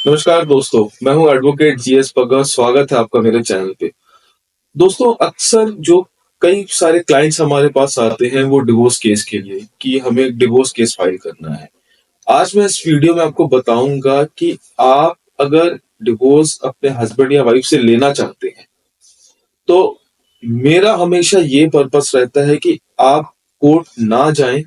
नमस्कार दोस्तों, मैं हूं एडवोकेट जीएस पगगा। स्वागत है आपका मेरे चैनल पे। दोस्तों, अक्सर जो कई सारे क्लाइंट्स हमारे पास आते हैं वो डिवोर्स केस के लिए कि हमें एक डिवोर्स केस फाइल करना है। आज मैं इस वीडियो में आपको बताऊंगा कि आप अगर डिवोर्स अपने हस्बैंड या वाइफ से लेना चाहते हैं तो मेरा हमेशा ये पर्पस रहता है कि आप कोर्ट ना जाएं,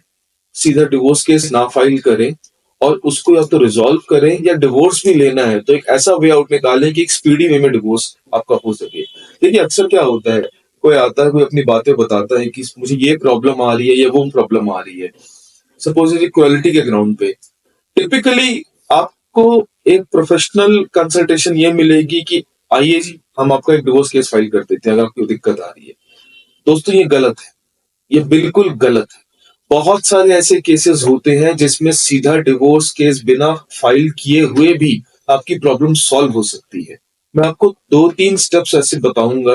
सीधा डिवोर्स केस ना फाइल करें और उसको या तो रिजॉल्व करें या डिवोर्स भी लेना है तो एक ऐसा वे आउट निकालें कि एक स्पीडी वे में डिवोर्स आपका हो सके। देखिए, अक्सर क्या होता है, कोई आता है, कोई अपनी बातें बताता है कि मुझे ये प्रॉब्लम आ रही है या वो प्रॉब्लम आ रही है, सपोज क्वालिटी के ग्राउंड पे। टिपिकली आपको एक प्रोफेशनल कंसल्टेशन ये मिलेगी कि आइए जी, हम आपका एक डिवोर्स केस फाइल कर देते हैं अगर आपको दिक्कत आ रही है। दोस्तों, ये गलत है, ये बिल्कुल गलत है। बहुत सारे ऐसे केसेस होते हैं जिसमें सीधा डिवोर्स केस बिना फाइल किए हुए भी आपकी प्रॉब्लम सॉल्व हो सकती है। मैं आपको 2-3 स्टेप्स ऐसे बताऊंगा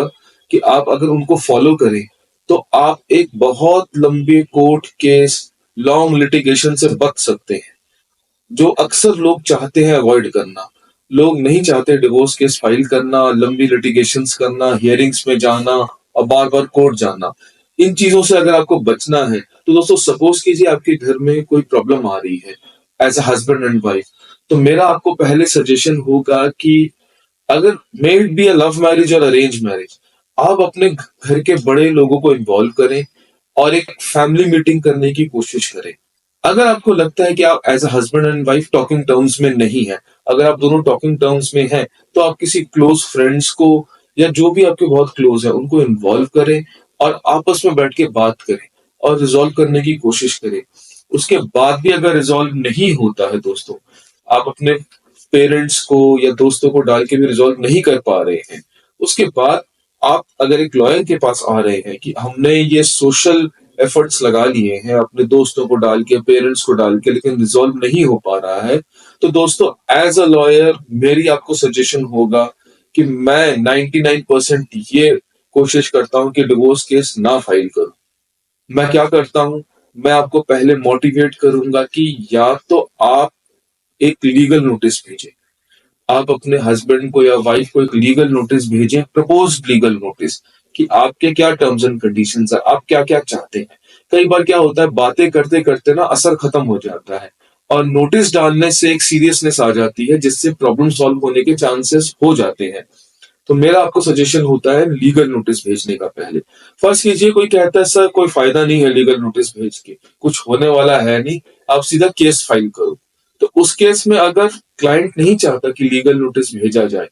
कि आप अगर उनको फॉलो करें तो आप एक बहुत लंबे कोर्ट केस, लॉन्ग लिटिगेशन से बच सकते हैं, जो अक्सर लोग चाहते हैं अवॉइड करना। लोग नहीं चाहते डिवोर्स केस फाइल करना, लंबी लिटिगेशंस करना, हियरिंग्स में जाना और बार बार कोर्ट जाना। इन चीजों से अगर आपको बचना है तो दोस्तों, सपोज कीजिए आपके घर में कोई प्रॉब्लम आ रही है as a husband and wife, तो मेरा आपको पहले सजेशन होगा कि अगर may it be a love marriage और अरेंज मैरिज, आप अपने घर के बड़े लोगों को इन्वॉल्व करें और एक फैमिली मीटिंग करने की कोशिश करें। अगर आपको लगता है कि आप as a husband and wife talking terms में नहीं है, अगर आप दोनों टॉकिंग टर्म्स में हैं, तो आप किसी क्लोज फ्रेंड्स को या जो भी आपके बहुत क्लोज है उनको इन्वॉल्व करें और आपस में बैठ के बात करें और रिजॉल्व करने की कोशिश करें। उसके बाद भी अगर रिजॉल्व नहीं होता है दोस्तों, आप अपने पेरेंट्स को या दोस्तों को डाल के भी रिजॉल्व नहीं कर पा रहे हैं, उसके बाद आप अगर एक लॉयर के पास आ रहे हैं कि हमने ये सोशल एफर्ट्स लगा लिए हैं अपने दोस्तों को डाल के, पेरेंट्स को डाल के, लेकिन रिजॉल्व नहीं हो पा रहा है, तो दोस्तों एज अ लॉयर मेरी आपको सजेशन होगा कि मैं 99% ये कोशिश करता हूं कि डिवोर्स केस ना फाइल करूं। मैं क्या करता हूं, मैं आपको पहले मोटिवेट करूंगा कि या तो आप एक लीगल नोटिस भेजें, आप अपने हस्बैंड को या वाइफ को एक लीगल नोटिस भेजें, प्रपोज्ड लीगल नोटिस, कि आपके क्या टर्म्स एंड कंडीशंस है, आप क्या क्या चाहते हैं। कई बार क्या होता है, बातें करते करते ना असर खत्म हो जाता है और नोटिस डालने से एक सीरियसनेस आ जाती है जिससे प्रॉब्लम सॉल्व होने के चांसेस हो जाते हैं। तो मेरा आपको सजेशन होता है लीगल नोटिस भेजने का पहले। फर्स्ट कीजिए, कोई कहता है सर कोई फायदा नहीं है लीगल नोटिस भेज के, कुछ होने वाला है नहीं, आप सीधा केस फाइल करो। तो उस केस में अगर क्लाइंट नहीं चाहता कि लीगल नोटिस भेजा जाए,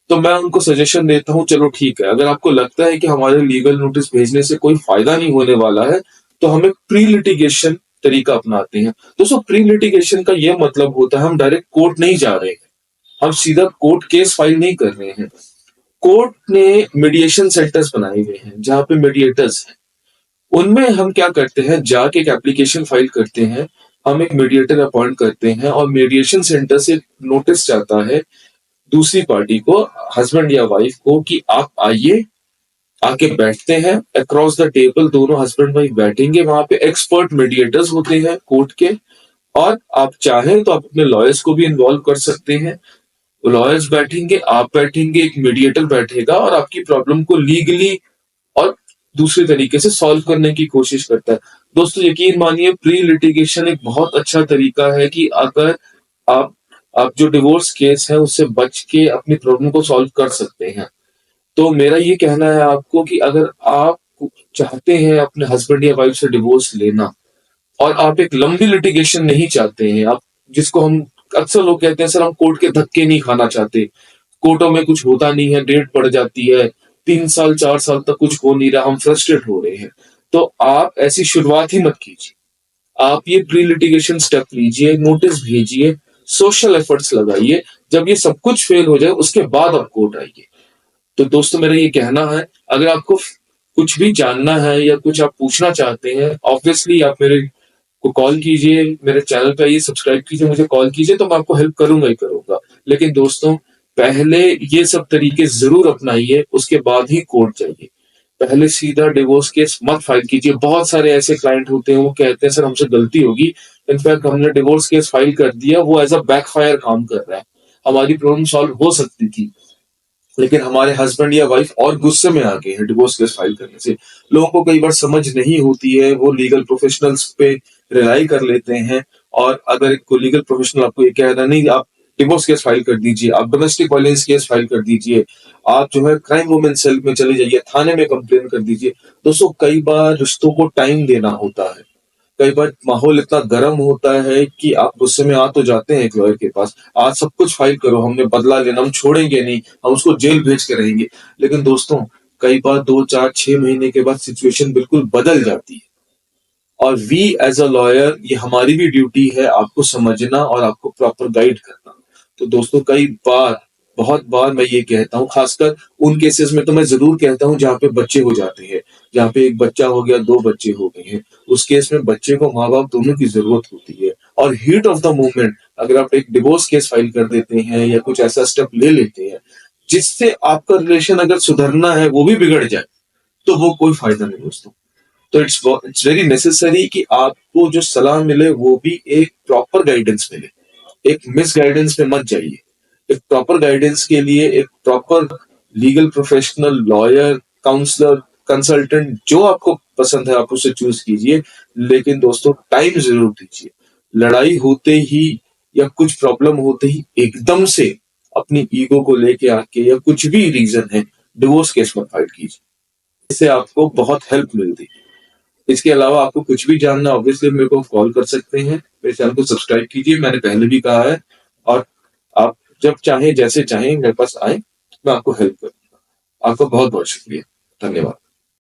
तो मैं उनको सजेशन देता हूँ, चलो ठीक है, अगर आपको लगता है कि हमारे लीगल नोटिस भेजने से कोई फायदा नहीं होने वाला है तो हम एक प्री लिटिगेशन तरीका अपनाते हैं। दोस्तों, प्री लिटिगेशन का यह मतलब होता है हम डायरेक्ट कोर्ट नहीं जा रहे हैं, हम सीधा कोर्ट केस फाइल नहीं कर रहे हैं। कोर्ट ने मीडिएशन सेंटर्स बनाए हुए हैं जहां पे मीडिएटर्स हैं। उनमें हम क्या करते हैं, जाके एक एप्लीकेशन फाइल करते हैं, हम एक मीडिएटर अपॉइंट करते हैं और मीडिएशन सेंटर से नोटिस जाता है दूसरी पार्टी को, हस्बैंड या वाइफ को, कि आप आइए, आके बैठते हैं अक्रॉस द टेबल, दोनों हस्बैंड वाइफ बैठेंगे, वहां पे एक्सपर्ट मीडिएटर्स होते हैं कोर्ट के, और आप चाहें तो आप अपने लॉयर्स को भी इन्वॉल्व कर सकते हैं। लॉयर्स बैठेंगे, आप बैठेंगे, एक मीडिएटर बैठेगा और आपकी प्रॉब्लम को लीगली और दूसरे तरीके से सॉल्व करने की कोशिश करता है। दोस्तों, यकीन मानिए, प्री लिटिगेशन एक बहुत अच्छा तरीका है कि अगर आप आप जो डिवोर्स केस है उससे बच के अपनी प्रॉब्लम को सॉल्व कर सकते हैं। तो मेरा ये कहना है आपको कि अगर आप चाहते हैं अपने हस्बैंड या वाइफ से डिवोर्स लेना और आप एक लंबी लिटिगेशन नहीं चाहते हैं, आप जिसको हम अक्सर लोग कहते हैं सर हम कोर्ट के धक्के नहीं खाना चाहते, कोर्टों में कुछ होता नहीं है, डेट पड़ जाती है, 3 साल 4 साल तक कुछ हो नहीं रहा, हम फ्रस्ट्रेट हो रहे हैं, तो आप ऐसी शुरुआत ही मत कीजिए। आप ये प्री लिटिगेशन स्टेप लीजिए, नोटिस भेजिए, सोशल एफर्ट्स लगाइए, जब ये सब कुछ फेल हो जाए उसके बाद आप कोर्ट आइए। तो दोस्तों, मेरा ये कहना है, अगर आपको कुछ भी जानना है या कुछ आप पूछना चाहते हैं, ऑब्वियसली आप मेरे को कॉल कीजिए, मेरे चैनल पे आइए, सब्सक्राइब कीजिए, मुझे कॉल कीजिए, तो मैं आपको हेल्प करूंगा ही करूंगा। लेकिन दोस्तों, पहले ये सब तरीके जरूर अपनाइए, उसके बाद ही कोर्ट जाइए। पहले सीधा डिवोर्स केस मत फाइल कीजिए। बहुत सारे ऐसे क्लाइंट होते हैं, वो कहते हैं सर हमसे गलती होगी, इनफैक्ट हमने डिवोर्स केस फाइल कर दिया, वो एज अ बैकफायर काम कर रहा है। हमारी प्रॉब्लम सॉल्व हो सकती थी, लेकिन हमारे हस्बैंड या वाइफ और गुस्से में आ गए हैं डिवोर्स केस फाइल करने से। लोगों को कई बार समझ नहीं होती है, वो लीगल प्रोफेशनल्स पे रिलाई कर लेते हैं, और अगर कोई लीगल प्रोफेशनल आपको ये कह रहा है नहीं आप डिवोर्स केस फाइल कर दीजिए, आप डोमेस्टिक वायलेंस केस फाइल कर दीजिए, आप जो है क्राइम वुमेन सेल में चले जाइए, थाने में कंप्लेन कर दीजिए। दोस्तों कई बार रिश्तों को टाइम देना होता है, कई बार माहौल इतना गर्म होता है कि आप गुस्से में आ तो जाते हैं एक लॉयर के पास, आज सब कुछ फाइल करो, हमने बदला लेना, हम छोड़ेंगे नहीं, हम उसको जेल भेज के रहेंगे। लेकिन दोस्तों कई बार 2 4 6 महीने के बाद सिचुएशन बिल्कुल बदल जाती है, और वी एज अ लॉयर ये हमारी भी ड्यूटी है आपको समझना और आपको प्रॉपर गाइड करना। तो दोस्तों कई बार, बहुत बार मैं ये कहता हूँ, खासकर उन केसेस में तो मैं जरूर कहता हूँ जहाँ पे बच्चे हो जाते हैं, जहाँ पे एक बच्चा हो गया, 2 बच्चे हो गए हैं, उस केस में बच्चे को माँ बाप दोनों की जरूरत होती है। और हीट ऑफ द मोमेंट अगर आप एक डिवोर्स केस फाइल कर देते हैं या कुछ ऐसा स्टेप ले लेते हैं जिससे आपका रिलेशन अगर सुधरना है वो भी बिगड़ जाए, तो वो कोई फायदा नहीं दोस्तों। तो इट्स वेरी नेसेसरी कि आपको जो सलाह मिले वो भी एक प्रॉपर गाइडेंस मिले, एक मिस गाइडेंस में मत जाइए। एक प्रॉपर गाइडेंस के लिए एक proper legal professional, lawyer, counsellor, consultant जो आपको पसंद है आप उसे चूज कीजिए, लेकिन दोस्तों टाइम जरूर दीजिए। लड़ाई होते ही या कुछ प्रॉब्लम होते ही एकदम से अपनी ईगो को लेके आके या कुछ भी रीजन है डिवोर्स केस में फाइल कीजिए, इससे आपको बहुत हेल्प मिलती है। इसके अलावा आपको कुछ भी जानना ऑब्वियसली मेरे को कॉल कर सकते हैं, मेरे चैनल को सब्सक्राइब कीजिए, मैंने पहले भी कहा है, और आप जब चाहें जैसे चाहें मेरे पास आए, मैं आपको हेल्प करूंगा। आपका बहुत बहुत शुक्रिया, धन्यवाद।